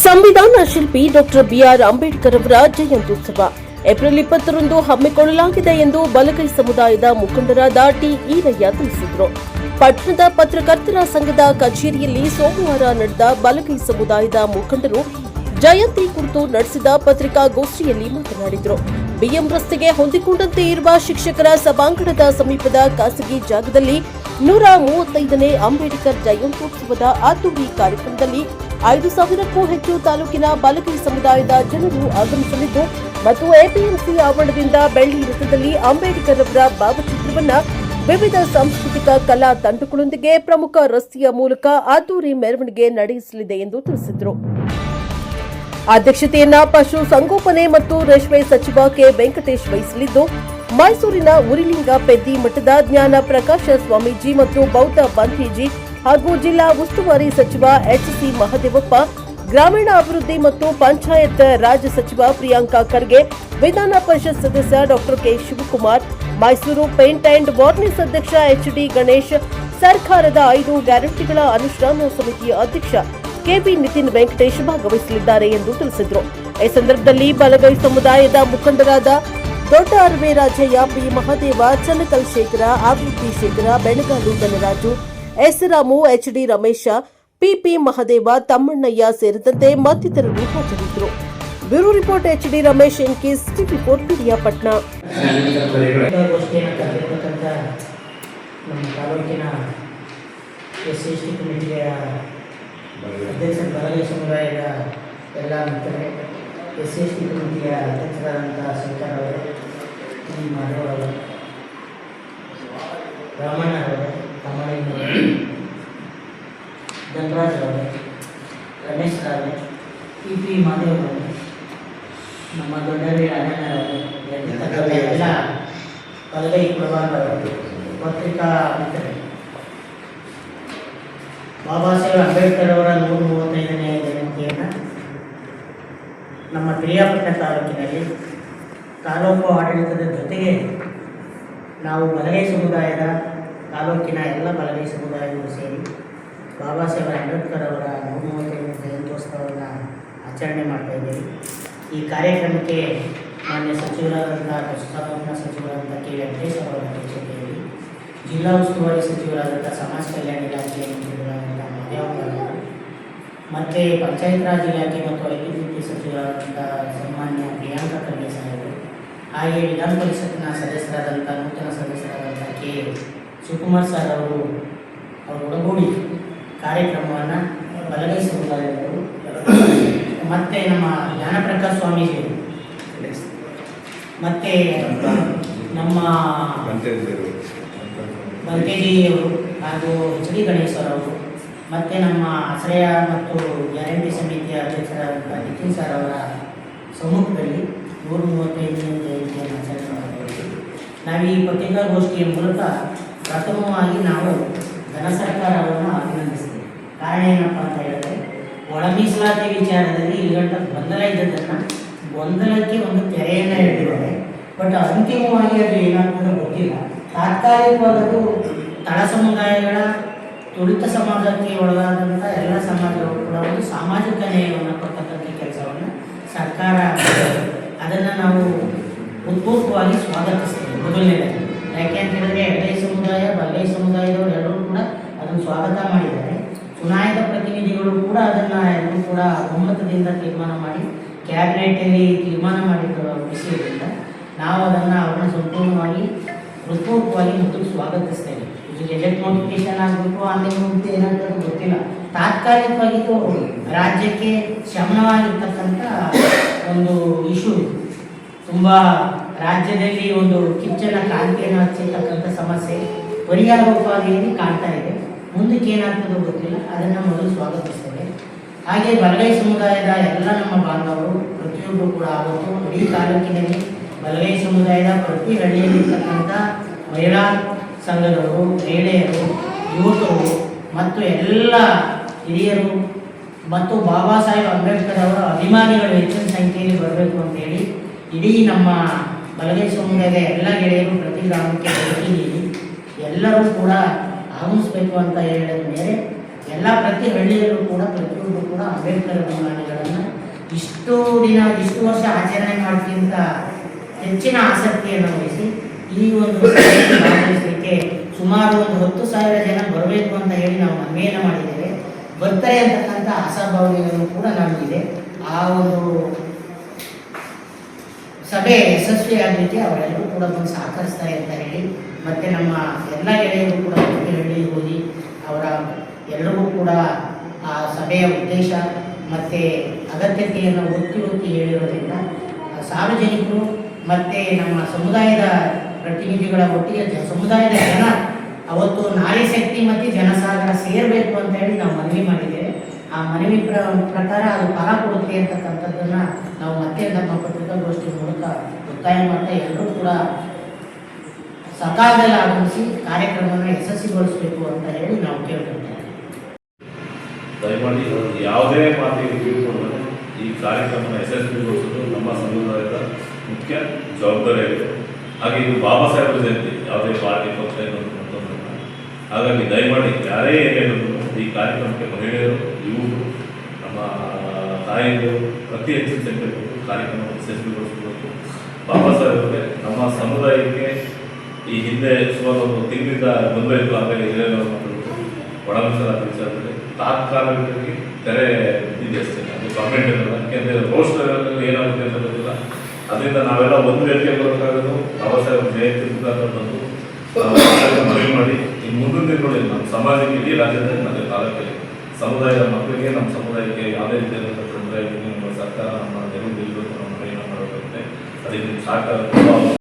ಸಂವಿಧಾನ ಶಿಲ್ಪಿ doctor B R Ambedkar ಅವರ ಜಯಂತ್ಯುತ್ಸವ ಏಪ್ರಿಲ್ 20ರಂದು ಹಮ್ಮಿಕೊಳ್ಳಲಾಗಿದೆ ಎಂದು ಬಲಗೈ ಸಮುದಾಯದ ಮುಖಂಡರಾದ ಟಿ ಈರಯ್ಯ ತಿಳಿಸಿದರು. ಪಟ್ಟಣದ ಪತ್ರಕರ್ತರ ಸಂಘದ ಕಚೇರಿಯಲ್ಲಿ ಸೋಮವಾರ ನಡೆದ ಬಲಗೈ ಸಮುದಾಯದ ಮುಖಂಡರು ಜಯಂತಿ ಕುರಿತು ನಡೆಸಿದ ಪತ್ರಿಕಾಗೋಷ್ಠಿಯಲ್ಲಿ ಮಾತನಾಡಿದರು. ಬಿಎಂ ರಸ್ತೆಗೆ ಹೊಂದಿಕೊಂಡಂತೆ ಇರುವ ಶಿಕ್ಷಕರ ಸಭಾಂಗಣದ ಸಮೀಪದ ಖಾಸಗಿ ಜಾಗದಲ್ಲಿ 135ನೇ ಅಂಬೇಡ್ಕರ್ ಜಯಂತ್ಯೋತ್ಸವದ ಅದ್ದೂರಿ ಕಾರ್ಯಕ್ರಮದಲ್ಲಿ 5,000ಕ್ಕೂ ಹೆಚ್ಚು ತಾಲೂಕಿನ ಬಲಗೈ ಸಮುದಾಯದ ಜನರು ಆಗಮಿಸಲಿದ್ದು ಮತ್ತು ಎಪಿಎಂಸಿ ಆವರಣದಿಂದ ಬೆಳ್ಳಿ ರಥದಲ್ಲಿ ಅಂಬೇಡ್ಕರ್ ಅವರ ಭಾವಚಿತ್ರವನ್ನು ವಿವಿಧ ಸಾಂಸ್ಕೃತಿಕ ಕಲಾ ತಂಡಗಳೊಂದಿಗೆ ಪ್ರಮುಖ ರಸ್ತೆಯ ಮೂಲಕ ಅದ್ದೂರಿ ಮೆರವಣಿಗೆ ನಡೆಸಲಿದೆ ಎಂದು ತಿಳಿಸಿದರು. ಅಧ್ಯಕ್ಷತೆಯನ್ನ ಪಶು ಸಂಗೋಪನೆ ಮತ್ತು ರೇಷ್ಮೆ ಸಚಿವ ಕೆ ವೆಂಕಟೇಶ್ ವಹಿಸಲಿದ್ದು, ಮೈಸೂರಿನ ಉರಿಲಿಂಗ ಪೆದ್ದಿ ಮಠದ ಜ್ಞಾನ ಪ್ರಕಾಶ ಸ್ವಾಮೀಜಿ ಮತ್ತು ಬೌದ್ಧ ಬಂಧೀಜಿ ಹಾಗೂ ಜಿಲ್ಲಾ ಉಸ್ತುವಾರಿ ಸಚಿವ ಎಚ್ಸಿ ಮಹದೇವಪ್ಪ, ಗ್ರಾಮೀಣ ಅಭಿವೃದ್ಧಿ ಮತ್ತು ಪಂಚಾಯತ್ ರಾಜ್ ಸಚಿವ ಪ್ರಿಯಾಂಕಾ ಖರ್ಗೆ, ವಿಧಾನ ಪರಿಷತ್ ಸದಸ್ಯ doctor K Shivakumar, Mysuru paint and varnish ಅಧ್ಯಕ್ಷ ಎಚ್ಡಿ ಗಣೇಶ್, ಸರ್ಕಾರದ 5 ಗ್ಯಾರಂಟಿಗಳ ಅನುಷ್ಠಾನ ಸಮಿತಿಯ ಅಧ್ಯಕ್ಷ ಕೆಬಿ ನಿತಿನ್ ವೆಂಕಟೇಶ್ ಭಾಗವಹಿಸಲಿದ್ದಾರೆ ಎಂದು ತಿಳಿಸಿದರು. ಈ ಸಂದರ್ಭದಲ್ಲಿ ಬಲಗೈ ಸಮುದಾಯದ ಮುಖಂಡರಾದ ದೊಡ್ಡ ಅರವೆ ರಾಜಯ್ಯ, ಪಿ ಮಹದೇವ, ಚನ್ನಕಲ್ ಶೇಖರ, ಅಭಿವೃದ್ಧಿ Shekhara, Belagalu Dhanaraju, S Ramu, HD Ramesha, PP Mahadeva, Thammannaiah ಸೇರಿದಂತೆ ಮತ್ತಿತರರು ಹಾಜರಿದ್ದರು. Bureau report HD Ramesh, NKS ಟಿವಿ4 ಪಿರಿಯಾಪಟ್ಟಣ. ಅಧ್ಯಕ್ಷ ಬಲಗೈ ಸಮುದಾಯದ ಎಲ್ಲ ಮಿತ್ರರೇ, SC ಕಮಿಟಿಯ ಅಧ್ಯಕ್ಷರಾದಂಥ ಶಂಕರ್ ಅವರೇ, ಮಾಧವ್ ಅವರು, ರಾಮಣ್ಣ ಅವರೇ, ತಮ್ಮಣ್ಣಯ್ಯನವರೇ, ಧನರಾಜ್ ಅವರೇ, ರಮೇಶ್ ಅವರೇ, ಪಿ ಮಾಧವ್ ಅವರೇ, ನಮ್ಮ ದೊಡ್ಡವರೇ ಅಣ್ಣನವರೇ, ಎಲ್ಲ ಬಲಗೈ ಪ್ರಭಾಕರ್ ಪತ್ರಿಕಾ ಮಿತ್ರರೇ, ಬಾಬಾ ಸಾಹೇಬ್ ಅಂಬೇಡ್ಕರ್ ಅವರ 135ನೇ ಜಯಂತಿಯನ್ನು ನಮ್ಮ ಪಿರಿಯಾಪಟ್ಟಣ ತಾಲೂಕಿನಲ್ಲಿ ತಾಲೂಕು ಆಡಳಿತದ ಜೊತೆಗೆ ನಾವು ಬಲಗೈ ಸಮುದಾಯದ ತಾಲೂಕಿನ ಎಲ್ಲ ಬಲಗೈ ಸಮುದಾಯಗಳು ಸೇರಿ ಬಾಬಾ ಸಾಹೇಬ್ ಅಂಬೇಡ್ಕರ್ ಅವರ 135ನೇ ಜಯಂತ್ಯೋತ್ಸವವನ್ನು ಆಚರಣೆ ಮಾಡ್ತಾಯಿದ್ದೇವೆ. ಈ ಕಾರ್ಯಕ್ರಮಕ್ಕೆ ಮಾನ್ಯ ಸಚಿವರಾದಂಥ ಪಶುಸಂಗೋಪನಾ ಸಚಿವರಾದಂಥ ಕೆ ವೆಂಕಟೇಶ್ ಅವರ ಅಧ್ಯಕ್ಷತೆಯಲ್ಲಿ ಜಿಲ್ಲಾ ಉಸ್ತುವಾರಿ ಸಚಿವರಾದಂಥ ಸಮಾಜ ಕಲ್ಯಾಣ ಇಲಾಖೆಯ ಮಂತ್ರಿಗಳಾದಂಥ ಮತ್ತು ಪಂಚಾಯತ್ ರಾಜ್ ಇಲಾಖೆ ಮತ್ತು ಐಟಿ ಸಚಿವರಾದಂಥ ಸನ್ಮಾನ್ಯ ಪ್ರಿಯಾಂಕಾ ಖರ್ಗೆ ಸಾಹೇಬರು, ಹಾಗೆ ವಿಧಾನ ಪರಿಷತ್ನ ಸದಸ್ಯರಾದಂಥ ನೂತನ ಸದಸ್ಯರಾದಂಥ ಕೆ ಶಿವಕುಮಾರ್ ಸರ್ ಅವರು ಒಳಗೂಡಿ ಕಾರ್ಯಕ್ರಮವನ್ನು ಬಲಗೈ ಸಮುದಾಯದವರು ಮತ್ತು ನಮ್ಮ ಜ್ಞಾನಪ್ರಕಾಶ್ ಸ್ವಾಮೀಜಿಯವರು ಮತ್ತು ನಮ್ಮ ಬಂತೇಜಿಯವರು ಹಾಗೂ ಎಚ್ಡಿ ಗಣೇಶ್ವರವರು ಮತ್ತು ನಮ್ಮ ಆಶ್ರಯ ಮತ್ತು ಗ್ಯಾರಂಟಿ ಸಮಿತಿಯ ಅಧ್ಯಕ್ಷರಾದಂಥ ನಿತಿನ್ ಸರ್ ಅವರ ಸಮ್ಮುಖದಲ್ಲಿ 135ನೇ ಜಯಂತಿಯನ್ನು ಆಚರಣೆ ಮಾಡಿದ್ದೇವೆ. ನಾವು ಈ ಪತ್ರಿಕಾಗೋಷ್ಠಿಯ ಮೂಲಕ ಪ್ರಥಮವಾಗಿ ನಾವು ಘನ ಸರ್ಕಾರವನ್ನು ಅಭಿನಂದಿಸ್ತೇವೆ. ಕಾರಣ ಏನಪ್ಪ ಅಂತ ಹೇಳಿದ್ರೆ, ಒಳ ಮೀಸಲಾತಿ ವಿಚಾರದಲ್ಲಿ ಇಲ್ಲಿಗಂಟ ಗೊಂದಲ ಇದ್ದದನ್ನು ಗೊಂದಲಕ್ಕೆ ಒಂದು ತೆರೆಯನ್ನು ಹಿಡಿದಿದ್ದಾರೆ. ಬಟ್ ಅಂತಿಮವಾಗಿ ಅದು ಏನಾಗ್ತದೆ ಗೊತ್ತಿಲ್ಲ. ತಾತ್ಕಾಲಿಕವಾದದು ತಳ ಸಮುದಾಯಗಳ ತುಳಿತ ಸಮಾಜಕ್ಕೆ ಒಳಗಾದಂಥ ಎಲ್ಲ ಸಮಾಜಗಳು ಕೂಡ ಒಂದು ಸಾಮಾಜಿಕ ನ್ಯಾಯವನ್ನು ಕೊಡ್ತಕ್ಕಂಥ ಕೆಲಸವನ್ನು ಸರ್ಕಾರ ಅದನ್ನು ನಾವು ಉತ್ಪೂರ್ವವಾಗಿ ಸ್ವಾಗತಿಸ್ತೇವೆ. ಮೊದಲನೇದಾಗಿ ಯಾಕೆ ಅಂತ ಹೇಳಿದ್ರೆ, ಎಡಗೈ ಸಮುದಾಯ ಬಲಗೈ ಸಮುದಾಯದವರು ಎಲ್ಲರೂ ಕೂಡ ಅದನ್ನು ಸ್ವಾಗತ ಮಾಡಿದ್ದಾರೆ. ಚುನಾಯಿತ ಪ್ರತಿನಿಧಿಗಳು ಕೂಡ ಅದನ್ನು ಎಲ್ಲರೂ ಕೂಡ ಒಮ್ಮತದಿಂದ ತೀರ್ಮಾನ ಮಾಡಿ ಕ್ಯಾಬಿನೆಟಲ್ಲಿ ತೀರ್ಮಾನ ಮಾಡಿರುವ ವಿಷಯದಿಂದ ನಾವು ಅವ್ರನ್ನ ಸಂಪೂರ್ಣವಾಗಿ ಹೃತ್ಪೂರ್ವಕವಾಗಿ ಮುಂದಕ್ಕೆ ಸ್ವಾಗತಿಸ್ತೇವೆ. ಇದು ಗೆಜೆಟ್ ನೋಟಿಫಿಕೇಶನ್ ಆಗಬೇಕು, ಆಮೇಲೆ ಮುಂದೆ ಏನಾಗ್ತದೆ ಗೊತ್ತಿಲ್ಲ. ತಾತ್ಕಾಲಿಕವಾಗಿ ರಾಜ್ಯಕ್ಕೆ ಶಮನವಾಗಿರ್ತಕ್ಕಂಥ ಒಂದು ಇಶ್ಯೂ ಇದು. ತುಂಬ ರಾಜ್ಯದಲ್ಲಿ ಒಂದು ಕಿಚ್ಚನ ಕ್ರಾಂತಿಯನ್ನು ಹಚ್ಚಿರ್ತಕ್ಕಂಥ ಸಮಸ್ಯೆ ಪರಿಹಾರೋಪಾದಿಯಲ್ಲಿ ಕಾಣ್ತಾ ಇದೆ. ಮುಂದಕ್ಕೆ ಏನಾಗ್ತದೋ ಗೊತ್ತಿಲ್ಲ. ಅದನ್ನು ಮೊದಲು ಸ್ವಾಗತಿಸ್ತೇವೆ. ಹಾಗೆ ಬಲಗೈ ಸಮುದಾಯದ ಎಲ್ಲ ನಮ್ಮ ಬಾಂಧವರು ಪ್ರತಿಯೊಬ್ಬರು ಕೂಡ ಆವತ್ತು ಇಡೀ ತಾಲೂಕಿನಲ್ಲಿ ಬಲಗೈ ಸಮುದಾಯದ ಪ್ರತಿ ಹಳ್ಳಿಯಲ್ಲಿರ್ತಕ್ಕಂಥ ಮಹಿಳಾ ಸಂಘದವರು, ಮಹಿಳೆಯರು, ಯುವಕರು ಮತ್ತು ಎಲ್ಲ ಹಿರಿಯರು ಮತ್ತು ಬಾಬಾ ಸಾಹೇಬ್ ಅಂಬೇಡ್ಕರ್ ಅವರ ಅಭಿಮಾನಿಗಳು ಹೆಚ್ಚಿನ ಸಂಖ್ಯೆಯಲ್ಲಿ ಬರಬೇಕು ಅಂತೇಳಿ ಇಡೀ ನಮ್ಮ ಬಲಗೈ ಸಮುದಾಯದ ಎಲ್ಲ ಗೆಳೆಯರು ಪ್ರತಿ ಗ್ರಾಮಕ್ಕೆ ಭೇಟಿ ನೀಡಿ ಎಲ್ಲರೂ ಕೂಡ ಆಗಮಿಸಬೇಕು ಅಂತ ಹೇಳಿದ ಮೇಲೆ ಎಲ್ಲ ಪ್ರತಿ ಹಳ್ಳಿಯಲ್ಲೂ ಕೂಡ ಪ್ರತಿಯೊಬ್ಬರು ಕೂಡ ಅಂಬೇಡ್ಕರ್ ಅಭಿಮಾನಿಗಳನ್ನು ಇಷ್ಟು ವರ್ಷ ಆಚರಣೆ ಮಾಡೋಕ್ಕಿಂತ ಹೆಚ್ಚಿನ ಆಸಕ್ತಿಯನ್ನು ವಹಿಸಿ ಈ ಒಂದು ಸಭೆಯಲ್ಲಿ ಭಾಗವಹಿಸಲಿಕ್ಕೆ ಸುಮಾರು ಒಂದು 10,000 ಜನ ಬರಬೇಕು ಅಂತ ಹೇಳಿ ನಾವು ಮನವಿಯನ್ನು ಮಾಡಿದ್ದೇವೆ. ಬರ್ತಾರೆ ಅಂತಕ್ಕಂಥ ಆಶಾಭಾವನೆಯನ್ನು ಕೂಡ ನಮಗಿದೆ. ಆ ಒಂದು ಸಭೆ ಯಶಸ್ವಿಯಾಗಲಿಕ್ಕೆ ಅವರೆಲ್ಲರೂ ಕೂಡ ಬಂದು ಸಹಕರಿಸ್ತಾರೆ ಅಂತ ಹೇಳಿ, ಮತ್ತು ನಮ್ಮ ಎಲ್ಲ ಗೆಳೆಯರು ಕೂಡ ಪ್ರತಿ ಹಳ್ಳಿಗೆ ಹೋಗಿ ಅವರ ಎಲ್ಲರಿಗೂ ಕೂಡ ಆ ಸಭೆಯ ಉದ್ದೇಶ ಮತ್ತು ಅಗತ್ಯತೆಯನ್ನು ಒತ್ತಿ ಹೇಳಿರೋದ್ರಿಂದ ಸಾರ್ವಜನಿಕರು ಮತ್ತು ನಮ್ಮ ಸಮುದಾಯದ ಪ್ರತಿನಿಧಿಗಳ ಒಟ್ಟಿಗೆ ಸಮುದಾಯದ ಜನ ಅವತ್ತು ನಾರಿ ಶಕ್ತಿ ಮತ್ತು ಜನಸಾಗರ ಸೇರಬೇಕು ಅಂತ ಹೇಳಿ ನಾವು ಮನವಿ ಮಾಡಿದ್ದೇವೆ. ಆ ಮನವಿ ಪ್ರಕಾರ ಅದು ಫಲ ಕೊಡುತ್ತೆ ಅಂತಕ್ಕಂಥದ್ದನ್ನು ನಾವು ಮತ್ತೆ ನಮ್ಮ ಪತ್ರಿಕಾಗೋಷ್ಠಿ ಮೂಲಕ ಒತ್ತಾಯ ಮಾಡ್ತಾ ಎಲ್ಲರೂ ಕೂಡ ಸಕಾಲದಲ್ಲಿ ಆಗಮಿಸಿ ಕಾರ್ಯಕ್ರಮವನ್ನು ಯಶಸ್ವಿಗೊಳಿಸಬೇಕು ಅಂತ ಹೇಳಿ ನಾವು ಕೇಳ್ಕೊಳ್ತೇವೆ. ದಯಮಾಡಿ ಯಾವುದೇ ಮಾತಿಗೆ ತಿಳ್ಕೊಂಡ್ರೆ ಈ ಕಾರ್ಯಕ್ರಮನ ಯಶಸ್ವಿಗೊಳಿಸೋದು ನಮ್ಮ ಸಮುದಾಯದ ಮುಖ್ಯ ಜವಾಬ್ದಾರಿಯಾಗಿದೆ. ಹಾಗೆ ಇದು ಬಾಬಾ ಸಾಹೇಬರ ಜಯಂತಿ, ಯಾವುದೇ ಪಾರ್ಟಿ ಪಕ್ಷ ಮತ್ತೊಂದು. ಹಾಗಾಗಿ ದಯಮಾಡಿ ಯಾರೇ ಏನೇನು ಈ ಕಾರ್ಯಕ್ರಮಕ್ಕೆ ಮಹಿಳೆಯರು, ಯುವಕರು, ನಮ್ಮ ತಾಯಿಗಳು ಅತಿ ಹೆಚ್ಚಿನ ಸಂಖ್ಯೆಯಲ್ಲಿ ಕಾರ್ಯಕ್ರಮ ಯಶಸ್ವಿಗೊಳಿಸಬೇಕು. ಬಾಬಾ ಸಾಹೇಬರಿಗೆ ನಮ್ಮ ಸಮುದಾಯಕ್ಕೆ ಈ ಹಿಂದೆ ಸುಮಾರು ಒಂದು ತಿಂಗಳಿಂದ ಬಂದೈತು. ಆಮೇಲೆ ಹಿರಿಯರು ಒಳ ಮೀಸಲಾತಿ ತಾತ್ಕಾಲಿಕವಾಗಿ ತೆರೆ ಬಿದ್ದಿದೆ ಅಷ್ಟೇ, ಅದು ಗೌರ್ಮೆಂಟ್ ಇರಲ್ಲ. ಯಾಕೆಂದರೆ ರೋಸ್ಟರ್ ಏನಾಗುತ್ತೆ ಅಂತ ಗೊತ್ತಿಲ್ಲ. ಅದರಿಂದ ನಾವೆಲ್ಲ ಒಂದು ವೇದಿಕೆ ಬರೋಕ್ಕಾಗೋದು ಬಾಬಾ ಸಾಹೇಬ್ ಜಯಂತಿ ಮುಖಾಂತರ ಬಂದು ಮನವಿ ಮಾಡಿ ಈ ಮುಂದಿನ ದಿನಗಳಲ್ಲಿ ನಮ್ಮ ಸಮಾಜಕ್ಕೆ, ಇಡೀ ರಾಜ್ಯದಲ್ಲಿ ಮತ್ತು ತಾಲೂಕಲ್ಲಿ ಸಮುದಾಯದ ಮಕ್ಕಳಿಗೆ, ನಮ್ಮ ಸಮುದಾಯಕ್ಕೆ ಯಾವುದೇ ರೀತಿಯಾದಂಥ ತೊಂದರೆ ನಮ್ಮ ಸರ್ಕಾರ ನಮ್ಮ ನೆರವು ನಿಲ್ಲಬೇಕು, ನಮ್ಮ ಪ್ರಯತ್ನ ಮಾಡಬೇಕಾಗುತ್ತೆ. ಅದಕ್ಕೆ ಸಹಕಾರ